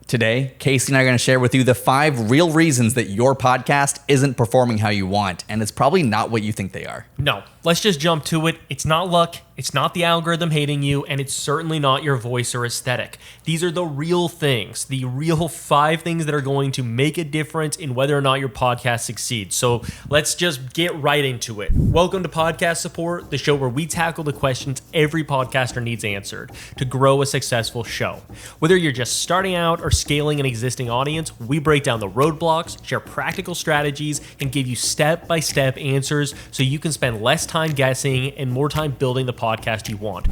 Today, Casey and I are going to share with you the 5 real reasons that your podcast isn't performing how you want, and it's probably not what you think they are. No, let's just jump to it. It's not luck, it's not the algorithm hating you, and it's certainly not your voice or aesthetic. These are the real things, the real 5 things that are going to make a difference in whether or not your podcast succeeds. So let's just get right into it. Welcome to Podcast Support, the show where we tackle the questions every podcaster needs answered to grow a successful show. Whether you're just starting out or scaling an existing audience, we break down the roadblocks, share practical strategies, and give you step-by-step answers so you can spend less time guessing and more time building the podcast you want.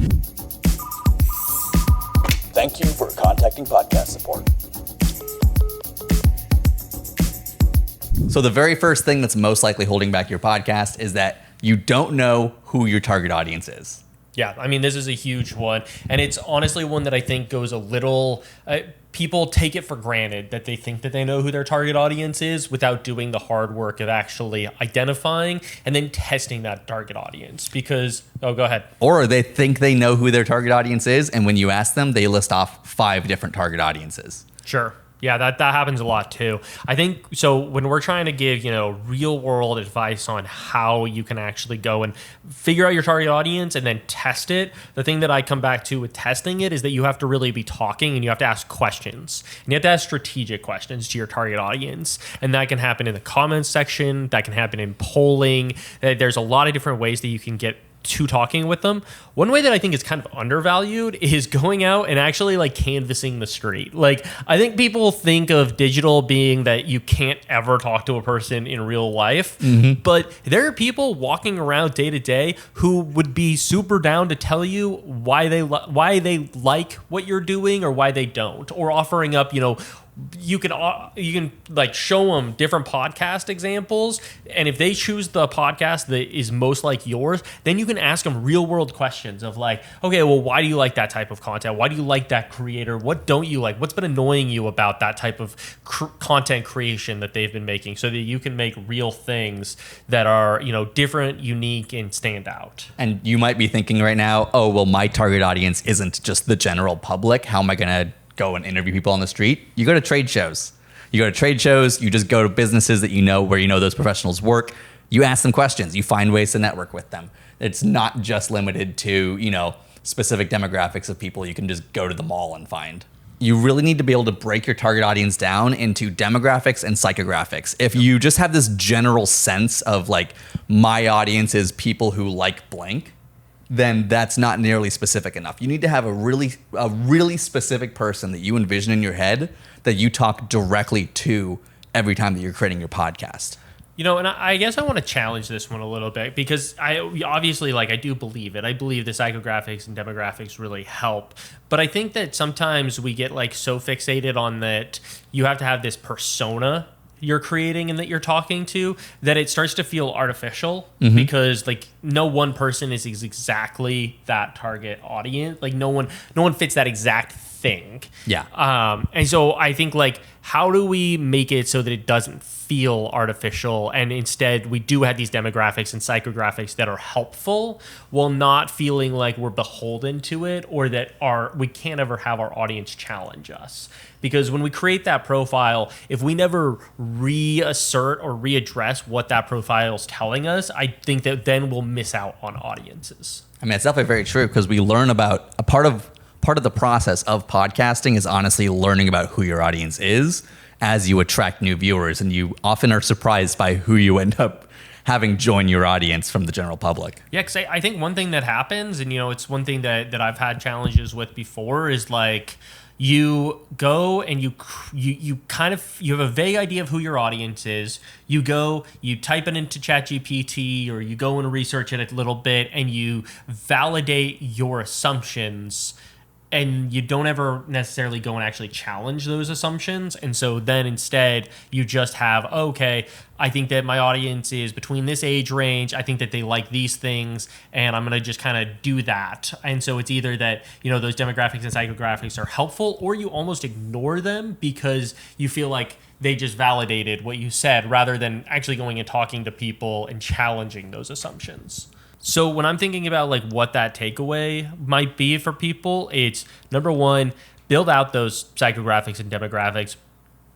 Thank you for contacting Podcast Support. So the very first thing that's most likely holding back your podcast is that you don't know who your target audience is. Yeah, I mean, this is a huge one. And it's honestly one that I think goes a little... people take it for granted that they think that they know who their target audience is without doing the hard work of actually identifying and then testing that target audience. Because, go ahead. Or they think they know who their target audience is, and when you ask them, they list off 5 different target audiences. Sure. Yeah, that happens a lot too. I think so when we're trying to give, real world advice on how you can actually go and figure out your target audience and then test it, the thing that I come back to with testing it is that you have to really be talking and you have to ask questions. And you have to ask strategic questions to your target audience. And that can happen in the comments section, that can happen in polling. There's a lot of different ways that you can get to talking with them. One way that I think is kind of undervalued is going out and actually canvassing the street. I think people think of digital being that you can't ever talk to a person in real life, but there are people walking around day to day who would be super down to tell you why they like what you're doing or why they don't, or offering up, you can show them different podcast examples, and if they choose the podcast that is most like yours, then you can ask them real world questions of okay, well, why do you like that type of content? Why do you like that creator? What don't you like? What's been annoying you about that type of content creation that they've been making, so that you can make real things that are different, unique, and stand out. And you might be thinking right now, oh, well, my target audience isn't just the general public. How am I going to go and interview people on the street? You go to trade shows. You just go to businesses that where those professionals work. You ask them questions. You find ways to network with them. It's not just limited to, specific demographics of people you can just go to the mall and find. You really need to be able to break your target audience down into demographics and psychographics. If you just have this general sense of my audience is people who like blank, then that's not nearly specific enough. You need to have a really specific person that you envision in your head that you talk directly to every time that you're creating your podcast. And I guess I want to challenge this one a little bit, because I obviously I do believe it. I believe the psychographics and demographics really help. But I think that sometimes we get so fixated on that you have to have this persona you're creating and that you're talking to, that it starts to feel artificial, because no one person is exactly that target audience. No one fits that exact thing. Yeah. And so I think how do we make it so that it doesn't feel artificial, and instead we do have these demographics and psychographics that are helpful while not feeling like we're beholden to it, or that we can't ever have our audience challenge us. Because when we create that profile, if we never reassert or readdress what that profile is telling us, I think that then we'll miss out on audiences. I mean, it's definitely very true, because we learn about a part of the process of podcasting is honestly learning about who your audience is as you attract new viewers, and you often are surprised by who you end up having join your audience from the general public. Yeah, because I think one thing that happens, and it's one thing that I've had challenges with before, is you go and you have a vague idea of who your audience is. You go, you type it into ChatGPT, or you go and research it a little bit, and you validate your assumptions, and you don't ever necessarily go and actually challenge those assumptions. And so then instead you just have, okay, I think that my audience is between this age range. I think that they like these things, and I'm going to just kind of do that. And so it's either that, those demographics and psychographics are helpful, or you almost ignore them because you feel like they just validated what you said, rather than actually going and talking to people and challenging those assumptions. So when I'm thinking about what that takeaway might be for people, it's number one, build out those psychographics and demographics.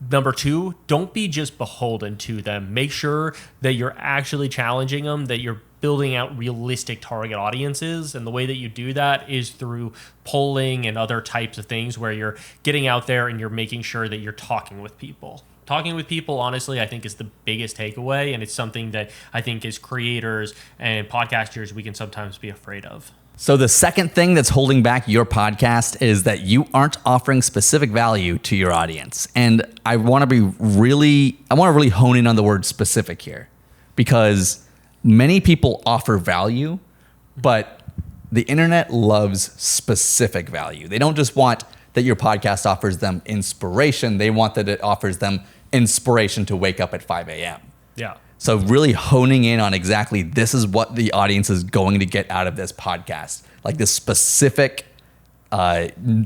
Number two, don't be just beholden to them. Make sure that you're actually challenging them, that you're building out realistic target audiences. And the way that you do that is through polling and other types of things where you're getting out there and you're making sure that you're talking with people. Talking with people, honestly, I think is the biggest takeaway. And it's something that I think as creators and podcasters, we can sometimes be afraid of. So the second thing that's holding back your podcast is that you aren't offering specific value to your audience. And I want to really hone in on the word specific here, because many people offer value, but the internet loves specific value. They don't just want that your podcast offers them inspiration. They want that it offers them inspiration to wake up at 5 a.m. Yeah. So really honing in on exactly this is what the audience is going to get out of this podcast. Like this specific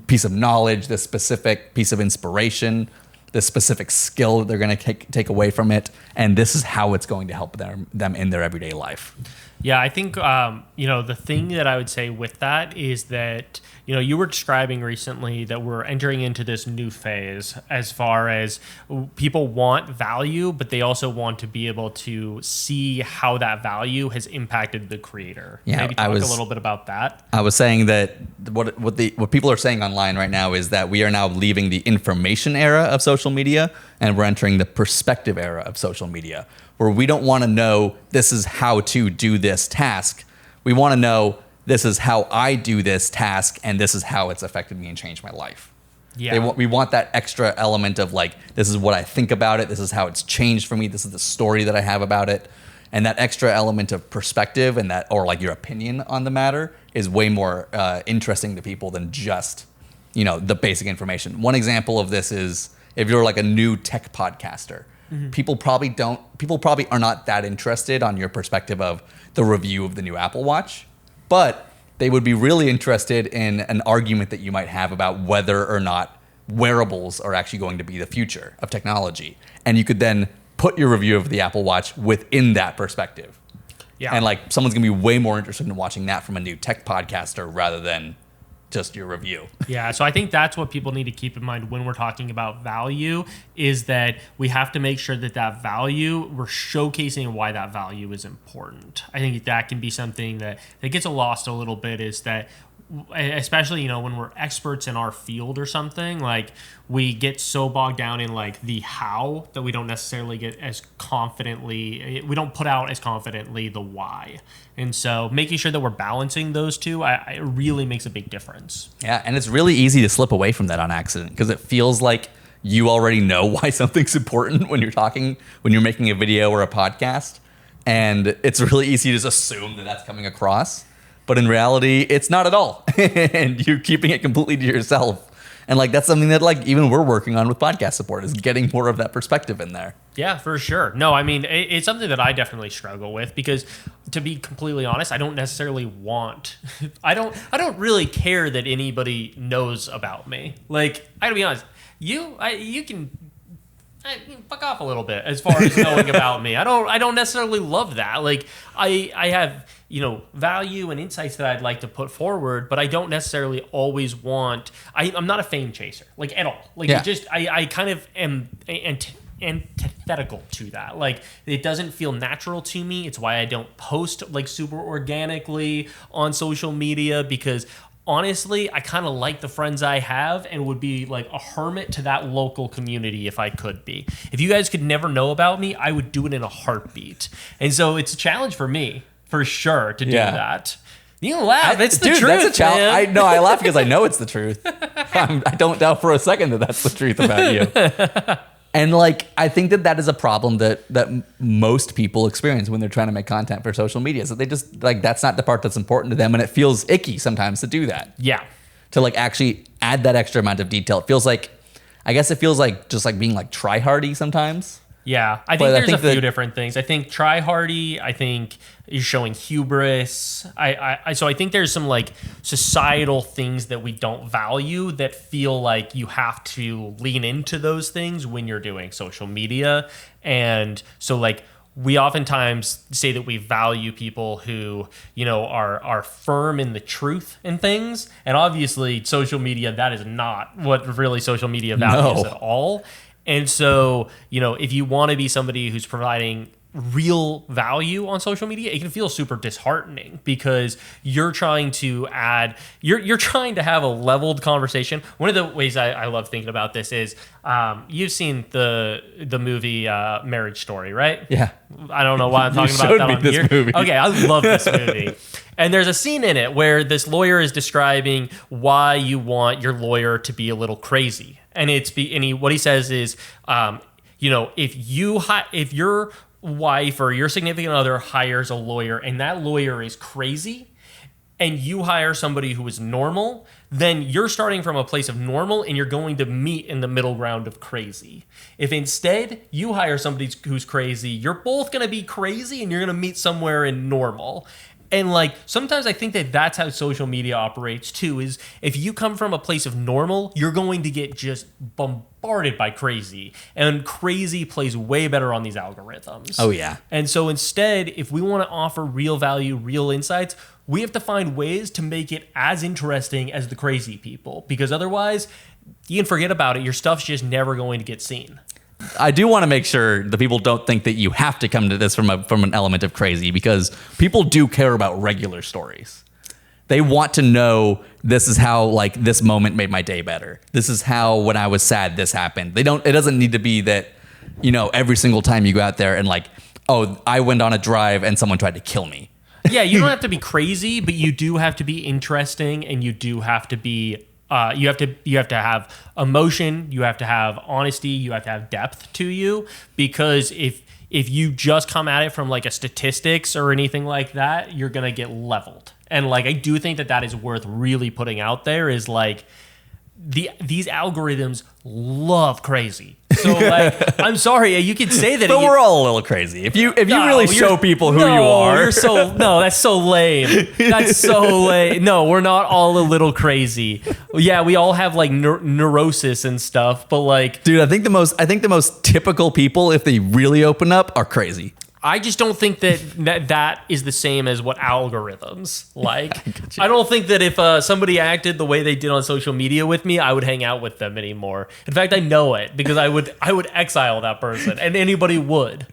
piece of knowledge, this specific piece of inspiration, this specific skill that they're going to take away from it. And this is how it's going to help them in their everyday life. Yeah, I think, the thing that I would say with that is that, you were describing recently that we're entering into this new phase as far as people want value, but they also want to be able to see how that value has impacted the creator. Yeah, maybe talk a little bit about that. I was saying that what people are saying online right now is that we are now leaving the information era of social media and we're entering the perspective era of social media, where we don't want to know this is how to do this task. We want to know this is how I do this task and this is how it's affected me and changed my life. Yeah. We want that extra element of like, this is what I think about it. This is how it's changed for me. This is the story that I have about it. And that extra element of perspective and that, or like your opinion on the matter is way more interesting to people than just, the basic information. One example of this is if you're like a new tech podcaster, people probably are not that interested on your perspective of the review of the new Apple Watch, but they would be really interested in an argument that you might have about whether or not wearables are actually going to be the future of technology. And you could then put your review of the Apple Watch within that perspective. Yeah. And like someone's gonna be way more interested in watching that from a new tech podcaster rather than just your review. Yeah, so I think that's what people need to keep in mind when we're talking about value, is that we have to make sure that value, we're showcasing why that value is important. I think that can be something that gets lost a little bit, is that especially when we're experts in our field or something, like we get so bogged down in like the how that we don't necessarily get as confidently, we don't put out as confidently the why. And so making sure that we're balancing those two, it really makes a big difference. Yeah, and it's really easy to slip away from that on accident because it feels like you already know why something's important when you're making a video or a podcast, and it's really easy to just assume that that's coming across. But in reality, it's not at all. And you're keeping it completely to yourself. And like that's something that like even we're working on with podcast support, is getting more of that perspective in there. Yeah, for sure. No, I mean, it's something that I definitely struggle with because, to be completely honest, I don't necessarily want, I don't really care that anybody knows about me. Like, I gotta be honest, you can fuck off a little bit as far as knowing about me. I don't necessarily love that. Like I have, value and insights that I'd like to put forward, but I don't necessarily always want, I'm not a fame chaser, like at all. Like yeah. I kind of am antithetical to that. Like it doesn't feel natural to me. It's why I don't post like super organically on social media, because honestly, I kind of like the friends I have and would be like a hermit to that local community if I could be. If you guys could never know about me, I would do it in a heartbeat. And so it's a challenge for me, for sure, to do that. You can laugh. It's the truth, that's a challenge. Man. I laugh because I know it's the truth. I don't doubt for a second that that's the truth about you. And like, I think that is a problem that most people experience when they're trying to make content for social media. So they just like, that's not the part that's important to them. And it feels icky sometimes to do that. Yeah. To like actually add that extra amount of detail. It feels like just like being like try-hardy sometimes. Yeah, I think there's a few different things. I think try-hardy, I think you're showing hubris. So I think there's some like societal things that we don't value that feel like you have to lean into those things when you're doing social media. And so like we oftentimes say that we value people who, are firm in the truth and things. And obviously social media, that is not what really social media values at all. And so, if you want to be somebody who's providing real value on social media, it can feel super disheartening because you're trying to you're trying to have a leveled conversation. One of the ways I love thinking about this is you've seen the movie Marriage Story, right? Yeah. I don't know why I'm talking about that on here. Movie. Okay, I love this movie. And there's a scene in it where this lawyer is describing why you want your lawyer to be a little crazy. And what he says is, if your wife or your significant other hires a lawyer and that lawyer is crazy and you hire somebody who is normal, then you're starting from a place of normal and you're going to meet in the middle ground of crazy. If instead you hire somebody who's crazy, you're both going to be crazy and you're going to meet somewhere in normal. And sometimes I think that that's how social media operates too, is if you come from a place of normal, you're going to get just bombarded by crazy, and crazy plays way better on these algorithms. Oh yeah. And so instead, if we want to offer real value, real insights, we have to find ways to make it as interesting as the crazy people, because otherwise you can forget about it. Your stuff's just never going to get seen. I do want to make sure the people don't think that you have to come to this from an element of crazy, because people do care about regular stories. They want to know, this is how this moment made my day better. This is how when I was sad this happened. It doesn't need to be that, every single time you go out there and I went on a drive and someone tried to kill me. Yeah, you don't have to be crazy, but you do have to be interesting, and you do have to be you have to have emotion, you have to have honesty, you have to have depth to you, because if you just come at it from a statistics or anything like that, you're gonna get leveled. And I do think that is worth really putting out there, is these algorithms love crazy. So I'm sorry, you could say that, but we're all a little crazy. If you really show people who you are, that's so lame. That's so lame. No, we're not all a little crazy. Yeah, we all have neurosis and stuff, but dude, I think the most typical people, if they really open up, are crazy. I just don't think that is the same as what algorithms like. I don't think that if somebody acted the way they did on social media with me, I would hang out with them anymore. In fact, I know it, because I would exile that person, and anybody would.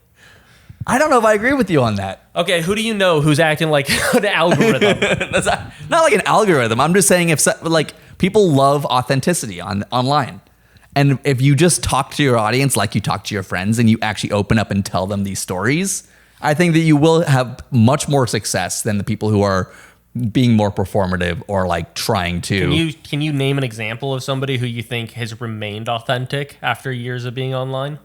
I don't know if I agree with you on that. Okay, who do you know who's acting like an algorithm? That's not like an algorithm. I'm just saying, if people love authenticity online. And if you just talk to your audience like you talk to your friends, and you actually open up and tell them these stories, I think that you will have much more success than the people who are being more performative or trying to. Can you name an example of somebody who you think has remained authentic after years of being online?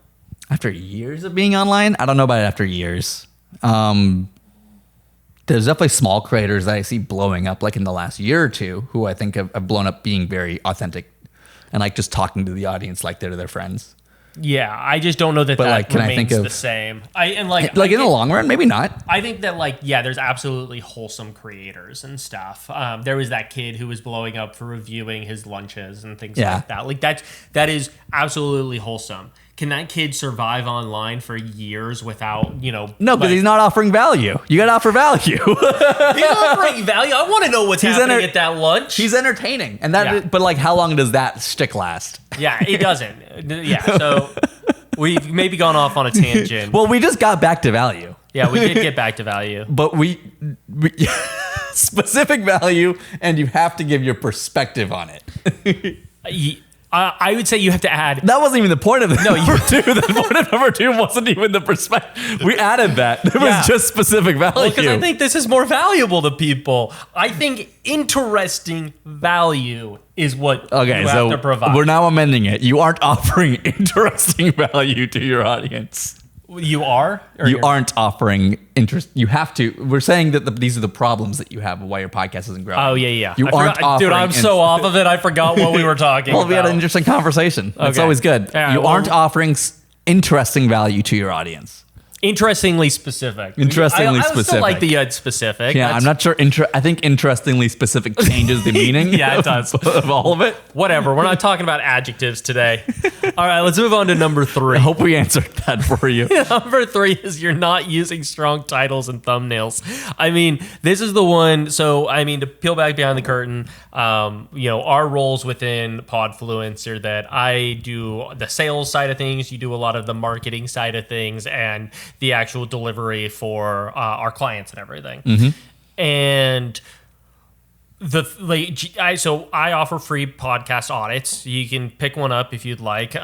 After years of being online? I don't know about after years. There's definitely small creators that I see blowing up in the last year or two, who I think have blown up being very authentic and just talking to the audience like they're their friends. Yeah, I just don't know that remains the same. In the long run, maybe not. I think that there's absolutely wholesome creators and stuff. There was that kid who was blowing up for reviewing his lunches and things like that. That is absolutely wholesome. Can that kid survive online for years without, No, because he's not offering value. You got to offer value. He's offering value. I want to know what's happening at that lunch. He's entertaining. And but how long does that stick last? Yeah, it doesn't. Yeah, so we've maybe gone off on a tangent. Well, we just got back to value. Yeah, we did get back to value. But we specific value, and you have to give your perspective on it. I would say you have to add. That wasn't even the point of number two. The point of number two wasn't even the perspective. We added that. It was just specific value. Because I think this is more valuable to people. I think interesting value is what you have to provide. We're now amending it. You aren't offering interesting value to your audience. You are? You aren't offering interest. You have to. We're saying that these are the problems that you have why your podcast isn't growing. Oh, yeah. You aren't offering. Dude, I'm so off of it. I forgot what we were talking about. Well, we had an interesting conversation. That's always good. Yeah, you aren't offering interesting value to your audience. Interestingly specific. Interestingly I still specific. like the specific. Yeah, I'm not sure. I think interestingly specific changes the meaning. Yeah, it does. Of all of it. Whatever. We're not talking about adjectives today. All right, let's move on to number 3. I hope we answered that for you. Number 3 is you're not using strong titles and thumbnails. I mean, this is the one. So, I mean, to peel back behind the curtain, our roles within Podfluence are that I do the sales side of things. You do a lot of the marketing side of things and the actual delivery for our clients and everything. And I offer free podcast audits. You can pick one up if you'd like.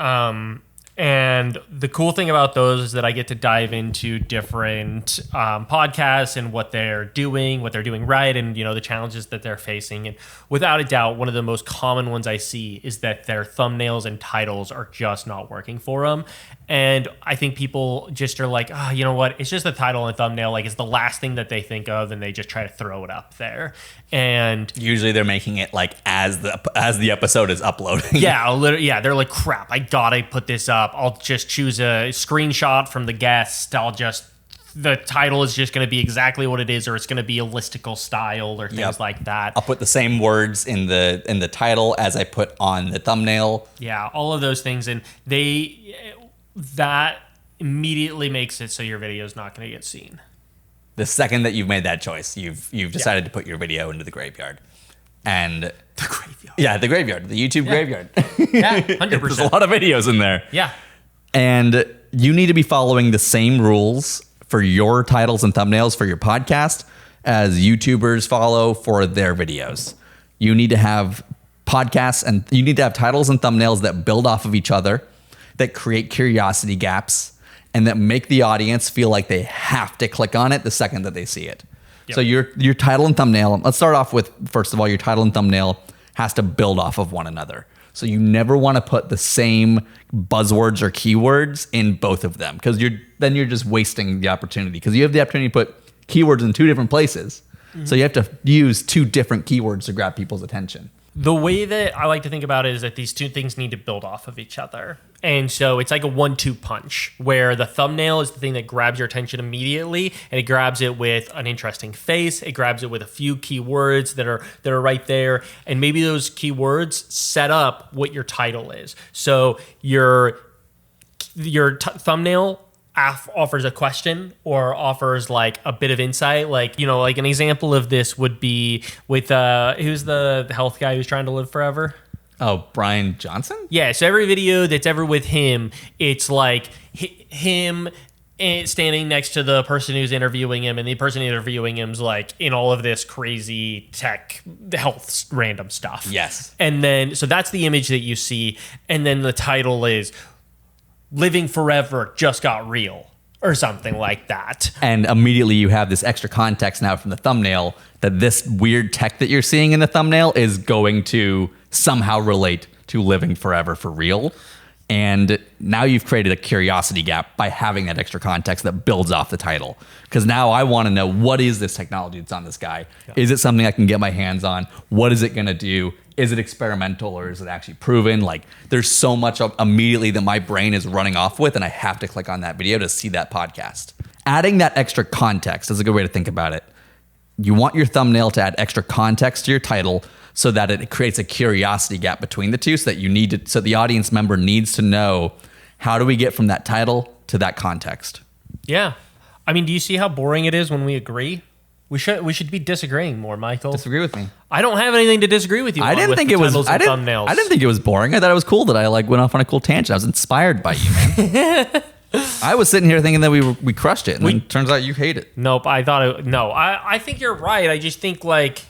And the cool thing about those is that I get to dive into different podcasts and what they're doing right, and the challenges that they're facing. And without a doubt, one of the most common ones I see is that their thumbnails and titles are just not working for them. And I think people just are like, you know what? It's just the title and thumbnail. Like, it's the last thing that they think of, and they just try to throw it up there. And usually they're making it like as the episode is uploading. Yeah, they're like, crap, I gotta put this up. I'll just choose a screenshot from the guest. The title is just going to be exactly what it is, or it's going to be a listicle style or things like that. I'll put the same words in the title as I put on the thumbnail. Yeah, all of those things, and that immediately makes it so your video is not going to get seen. The second that you've made that choice, you've decided to put your video into the graveyard. And the graveyard. Yeah, the graveyard, the YouTube graveyard. Yeah, 100%. There's a lot of videos in there. Yeah. And you need to be following the same rules for your titles and thumbnails for your podcast as YouTubers follow for their videos. You need to have podcasts and you need to have titles and thumbnails that build off of each other, that create curiosity gaps, and that make the audience feel like they have to click on it the second that they see it. Yep. So your title and thumbnail, let's start off with, first of all, your title and thumbnail has to build off of one another. So you never want to put the same buzzwords or keywords in both of them, because you're just wasting the opportunity, because you have the opportunity to put keywords in 2 different places. Mm-hmm. So you have to use 2 different keywords to grab people's attention. The way that I like to think about it is that these 2 things need to build off of each other. And so it's like a 1-2 punch, where the thumbnail is the thing that grabs your attention immediately, and it grabs it with an interesting face. It grabs it with a few keywords that are right there. And maybe those keywords set up what your title is. So your thumbnail offers a question or offers like a bit of insight. Like an example of this would be with who's the health guy who's trying to live forever? Oh, Brian Johnson? Yeah, so every video that's ever with him, it's like him standing next to the person who's interviewing him, and the person interviewing him's like in all of this crazy tech health random stuff. Yes. And then, so that's the image that you see, and then the title is Living Forever Just Got Real, or something like that. And immediately you have this extra context now from the thumbnail that this weird tech that you're seeing in the thumbnail is going to somehow relate to living forever for real. And now you've created a curiosity gap by having that extra context that builds off the title. Because now I want to know, what is this technology that's on this guy? Yeah. Is it something I can get my hands on? What is it going to do? Is it experimental, or is it actually proven? Like, there's so much immediately that my brain is running off with, and I have to click on that video to see that podcast. Adding that extra context is a good way to think about it. You want your thumbnail to add extra context to your title so that it creates a curiosity gap between the two, so that so the audience member needs to know, how do we get from that title to that context? Yeah. I mean, do you see how boring it is when we agree? We should be disagreeing more, Michael. Disagree with me. I don't have anything to disagree with you. I didn't think it was thumbnails. I didn't think it was boring. I thought it was cool that I went off on a cool tangent. I was inspired by you, man. I was sitting here thinking that we crushed it, and then turns out you hate it. Nope. I think you're right. I just think like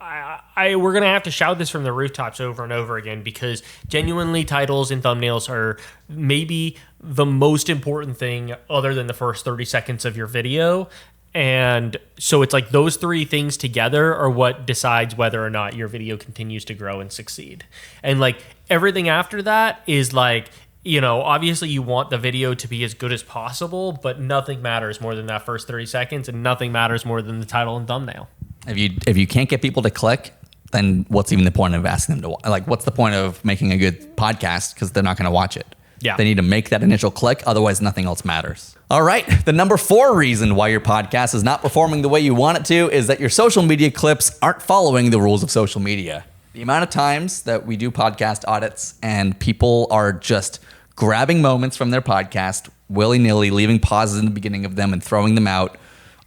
we're gonna have to shout this from the rooftops over and over again, because genuinely titles and thumbnails are maybe the most important thing other than the first 30 seconds of your video. And so it's like those 3 things together are what decides whether or not your video continues to grow and succeed. And like everything after that is like, obviously you want the video to be as good as possible, but nothing matters more than that first 30 seconds, and nothing matters more than the title and thumbnail. If you can't get people to click, then what's even the point of asking them to, like, what's the point of making a good podcast? Because they're not going to watch it. Yeah. They need to make that initial click. Otherwise, nothing else matters. All right. The number 4 reason why your podcast is not performing the way you want it to is that your social media clips aren't following the rules of social media. The amount of times that we do podcast audits and people are just grabbing moments from their podcast, willy-nilly, leaving pauses in the beginning of them and throwing them out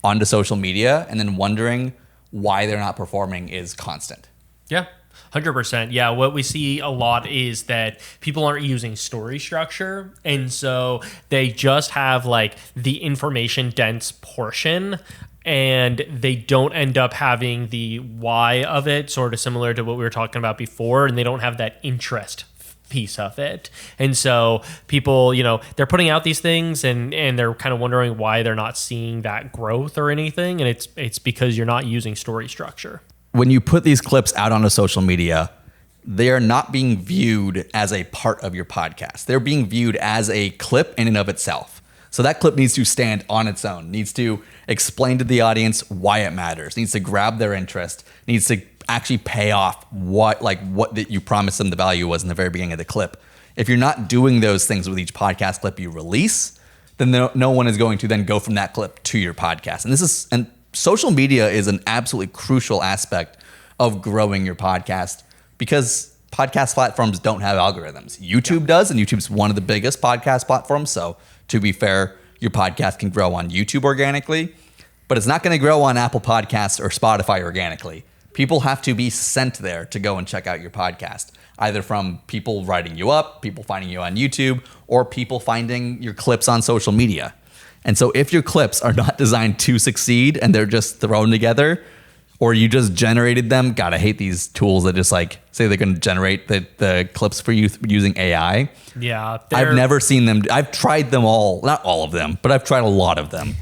onto social media and then wondering why they're not performing is constant. Yeah. 100%. Yeah. What we see a lot is that people aren't using story structure. And so they just have like the information dense portion and they don't end up having the why of it, sort of similar to what we were talking about before. And they don't have that interest piece of it. And so people, they're putting out these things and they're kind of wondering why they're not seeing that growth or anything. And it's because you're not using story structure. When you put these clips out onto social media, they are not being viewed as a part of your podcast. They're being viewed as a clip in and of itself. So that clip needs to stand on its own, needs to explain to the audience why it matters, needs to grab their interest, needs to actually pay off what that you promised them the value was in the very beginning of the clip. If you're not doing those things with each podcast clip you release, then no one is going to then go from that clip to your podcast. And social media is an absolutely crucial aspect of growing your podcast because podcast platforms don't have algorithms. YouTube does, and YouTube's one of the biggest podcast platforms. So to be fair, your podcast can grow on YouTube organically, but it's not going to grow on Apple Podcasts or Spotify organically. People have to be sent there to go and check out your podcast, either from people writing you up, people finding you on YouTube, or people finding your clips on social media. And so if your clips are not designed to succeed and they're just thrown together, or you just generated them, God, I hate these tools that just say they're going to generate the clips for you using AI. Yeah. I've never seen them. I've tried them all, not all of them, but I've tried a lot of them.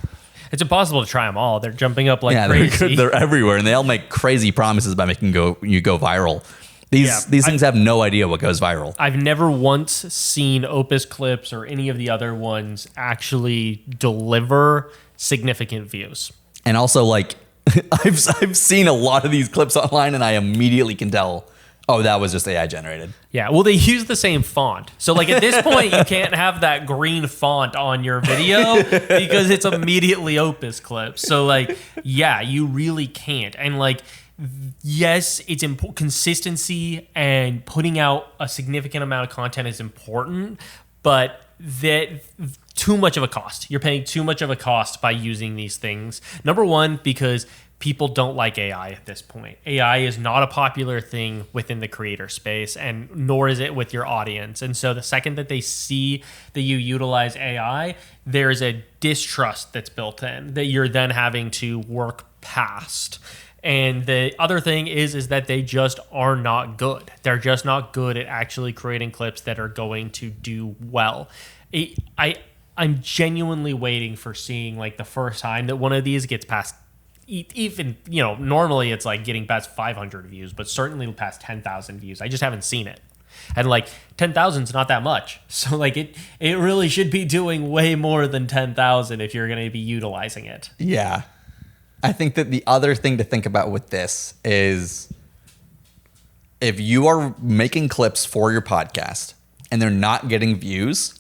It's impossible to try them all. They're jumping up like crazy. They're everywhere, and they all make crazy promises about making you go viral. These things have no idea what goes viral. I've never once seen Opus Clips or any of the other ones actually deliver significant views. And also, I've seen a lot of these clips online, and I immediately can tell, oh, that was just AI generated. Yeah, well, they use the same font. So, at this point, you can't have that green font on your video because it's immediately Opus Clips. So, yeah, you really can't. And, yes, it's consistency and putting out a significant amount of content is important, but that too much of a cost. You're paying too much of a cost by using these things. Number one, because people don't like AI at this point. AI is not a popular thing within the creator space, and nor is it with your audience. And so the second that they see that you utilize AI, there's a distrust that's built in that you're then having to work past. And the other thing is that they just are not good. They're just not good at actually creating clips that are going to do well. I'm genuinely waiting for seeing the first time that one of these gets past, even, normally it's getting past 500 views, but certainly past 10,000 views. I just haven't seen it. And 10,000 is not that much. So it really should be doing way more than 10,000 if you're going to be utilizing it. Yeah. I think that the other thing to think about with this is if you are making clips for your podcast and they're not getting views,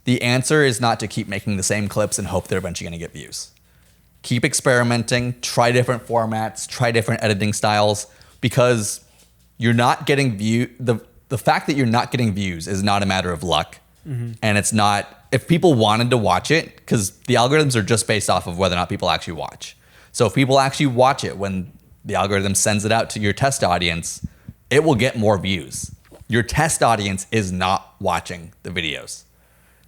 the answer is not to keep making the same clips and hope they're eventually going to get views. Keep experimenting, try different formats, try different editing styles, because you're not getting the fact that you're not getting views is not a matter of luck. Mm-hmm. And it's not, if people wanted to watch it, because the algorithms are just based off of whether or not people actually watch. So if people actually watch it when the algorithm sends it out to your test audience, it will get more views. Your test audience is not watching the videos.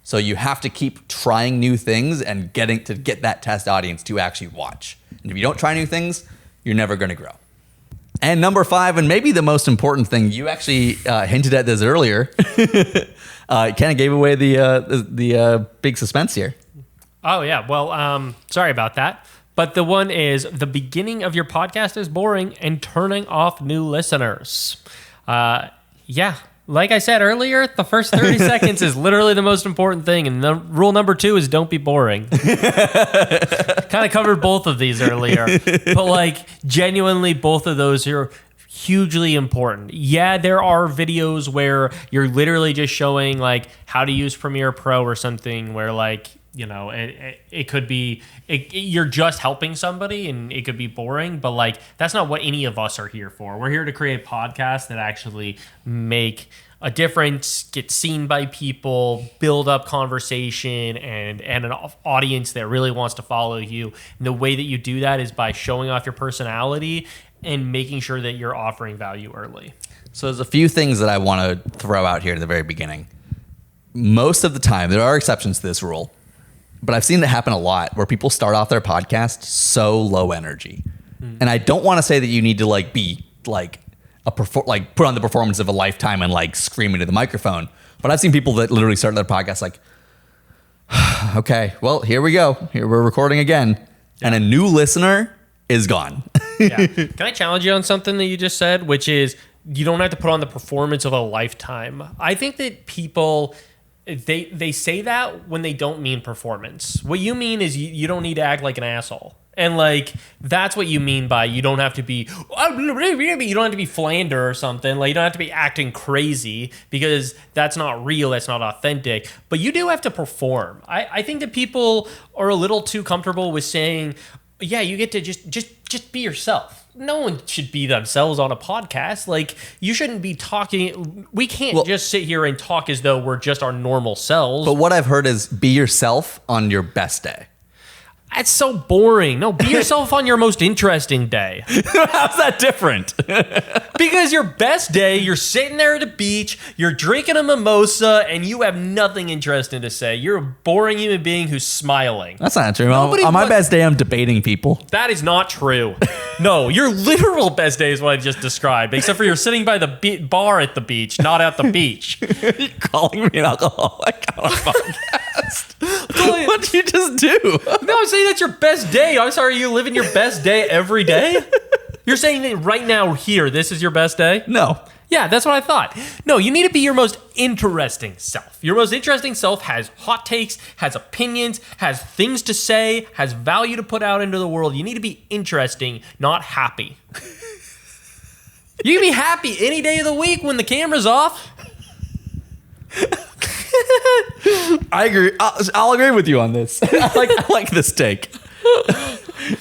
So you have to keep trying new things and get that test audience to actually watch. And if you don't try new things, you're never going to grow. And number 5, and maybe the most important thing, you actually hinted at this earlier. Kind of gave away the big suspense here. Oh, yeah. Well, sorry about that. But the one is the beginning of your podcast is boring and turning off new listeners. Yeah. Like I said earlier, the first 30 seconds is literally the most important thing. And rule number 2 is don't be boring. Kind of covered both of these earlier. But genuinely, both of those are hugely important. Yeah, there are videos where you're literally just showing like how to use Premiere Pro or something where like, you know, it could be, you're just helping somebody and it could be boring, but like that's not what any of us are here for. We're here to create podcasts that actually make a difference, get seen by people, build up conversation and an audience that really wants to follow you. And the way that you do that is by showing off your personality and making sure that you're offering value early. So there's a few things that I want to throw out here at the very beginning. Most of the time, there are exceptions to this rule, but I've seen it happen a lot where people start off their podcast so low energy. And I don't want to say that you need to like be like put on the performance of a lifetime and like scream into the microphone. But I've seen people that literally start their podcast like, okay, well, here we go. Here we're recording again. Yeah. And a new listener is gone. Yeah. Can I challenge you on something that you just said, which is you don't have to put on the performance of a lifetime. I think that people, they say that when they don't mean performance. What you mean is you don't need to act like an asshole. And like that's what you mean by you don't have to be Flander or something. Like you don't have to be acting crazy because that's not real, that's not authentic. But you do have to perform. I think that people are a little too comfortable with saying, yeah, you get to just be yourself. No one should be themselves on a podcast. Like you shouldn't be talking. We can't just sit here and talk as though we're just our normal selves. But what I've heard is be yourself on your best day. That's so boring. No, be yourself on your most interesting day. How's that different? Because your best day, you're sitting there at the beach, you're drinking a mimosa, and you have nothing interesting to say. You're a boring human being who's smiling. That's not true. On my best day, I'm debating people. That is not true. No, your literal best day is what I just described, except for you're sitting by the bar at the beach, not at the beach. You're calling me an alcoholic on a podcast. What did you just do? No, I'm saying that's your best day. I'm sorry, you living your best day every day? You're saying that right now here, this is your best day? No. Yeah, that's what I thought. No, you need to be your most interesting self. Your most interesting self has hot takes, has opinions, has things to say, has value to put out into the world. You need to be interesting, not happy. You can be happy any day of the week when the camera's off. I agree. I'll agree with you on this. I like this take.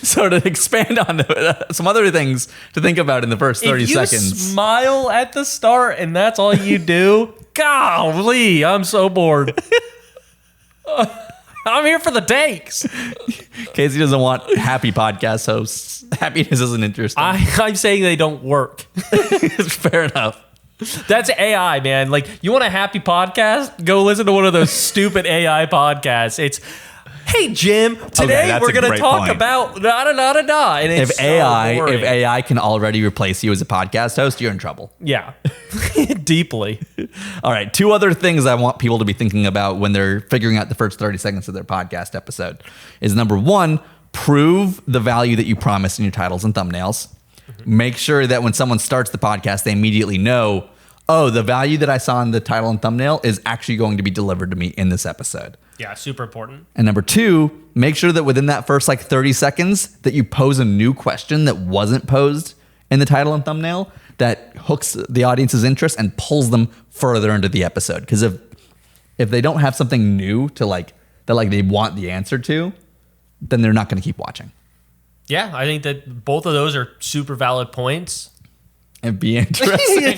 So to expand on some other things to think about in the first 30 seconds. If you smile at the start and that's all you do, golly, I'm so bored. I'm here for the takes. Casey doesn't want happy podcast hosts. Happiness isn't interesting. I'm saying they don't work. Fair enough. That's AI, man. Like, you want a happy podcast? Go listen to one of those stupid AI podcasts. It's, hey, Jim, today we're going to talk about da-da-da-da-da. And it's if AI can already replace you as a podcast host, you're in trouble. Yeah. Deeply. All right. 2 other things I want people to be thinking about when they're figuring out the first 30 seconds of their podcast episode is number 1, prove the value that you promise in your titles and thumbnails. Make sure that when someone starts the podcast, they immediately know, oh, the value that I saw in the title and thumbnail is actually going to be delivered to me in this episode. Yeah, super important. And number 2, make sure that within that first 30 seconds that you pose a new question that wasn't posed in the title and thumbnail that hooks the audience's interest and pulls them further into the episode. Because if they don't have something new to that they want the answer to, then they're not going to keep watching. Yeah, I think that both of those are super valid points. And be interesting.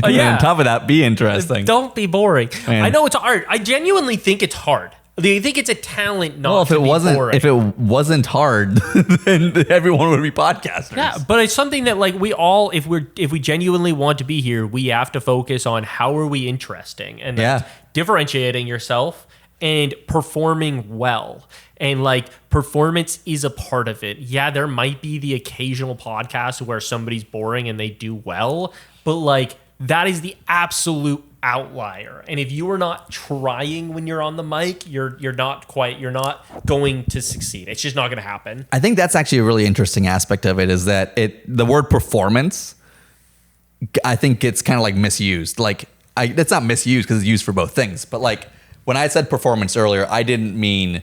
Yeah. On top of that, be interesting. Don't be boring. Man. I know it's hard. I genuinely think it's hard. I think it's a talent not to be boring. If it wasn't hard, then everyone would be podcasters. Yeah, but it's something that we all, if we genuinely want to be here, we have to focus on how are we interesting and that's differentiating yourself and performing well. And performance is a part of it. Yeah, there might be the occasional podcast where somebody's boring and they do well, but that is the absolute outlier. And if you are not trying when you're on the mic, you're not going to succeed. It's just not going to happen. I think that's actually a really interesting aspect of it is that the word performance, I think gets kind of misused. It's not misused because it's used for both things. But when I said performance earlier, I didn't mean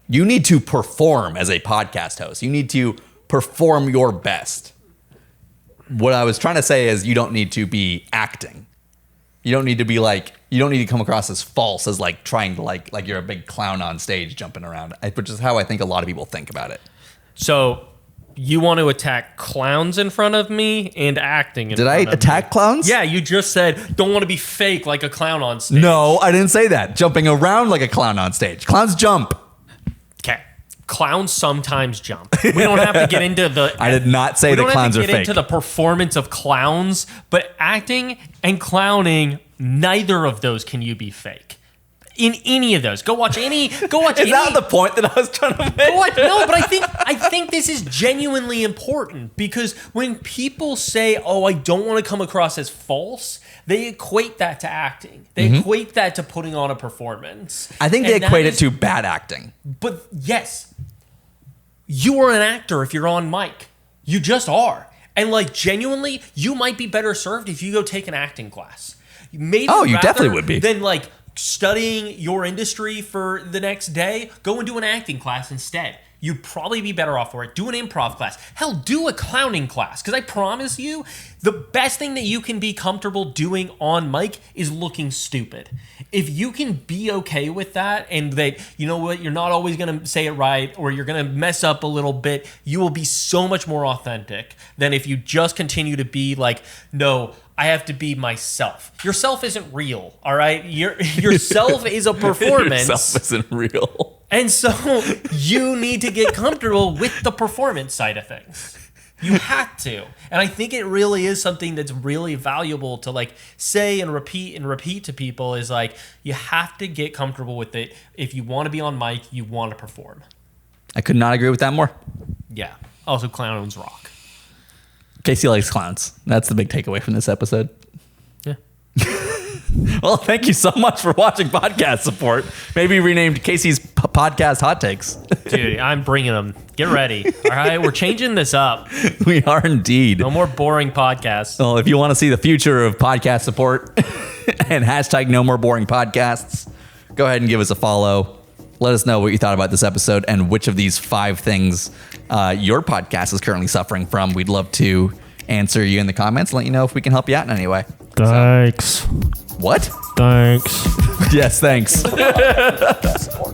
you need to perform as a podcast host. You need to perform your best. What I was trying to say is you don't need to be acting. You don't need to be like, you don't need to come across as false as like trying to like you're a big clown on stage jumping around, which is how I think a lot of people think about it. So you want to attack clowns in front of me and acting in front of me. Did I attack clowns? Yeah, you just said don't want to be fake like a clown on stage. No, I didn't say that. Jumping around like a clown on stage. Clowns jump. Okay. Clowns sometimes jump. We don't have to get into the... I did not say that clowns are We don't have to get fake. into the performance of clowns, but acting and clowning, neither of those can you be fake. In any of those. Go watch any... Is that the point that I was trying to make? No, but I think this is genuinely important because when people say, oh, I don't want to come across as false, they equate that to acting. They equate that to putting on a performance. I think they equate it to bad acting. But yes, you are an actor if you're on mic. You just are. And like genuinely, you might be better served if you go take an acting class. Maybe You rather definitely would be. Than like studying your industry for the next day, go and do an acting class instead. You'd probably be better off for it. Do an improv class. Hell, do a clowning class. Because I promise you, the best thing that you can be comfortable doing on mic is looking stupid. If you can be okay with that and that, you know what, you're not always going to say it right or you're going to mess up a little bit, you will be so much more authentic than if you just continue to be like, no, I have to be myself. Yourself isn't real, all right? Yourself is a performance. Yourself isn't real. And so you need to get comfortable with the performance side of things. You have to. And I think it really is something that's really valuable to like say and repeat to people is like, you have to get comfortable with it. If you want to be on mic, you want to perform. I could not agree with that more. Yeah. Also, clowns rock. Casey likes clowns. That's the big takeaway from this episode. Yeah. Well, thank you so much for watching Podcast Support. Maybe renamed Casey's Podcast Hot Takes. Dude, I'm bringing them. Get ready. All right, we're changing this up. We are indeed. No more boring podcasts. Well, if you want to see the future of Podcast Support and hashtag no more boring podcasts, go ahead and give us a follow. Let us know what you thought about this episode and which of these 5 things your podcast is currently suffering from. We'd love to answer you in the comments and let you know if we can help you out in any way. Thanks. What? Thanks. Yes, thanks. Support.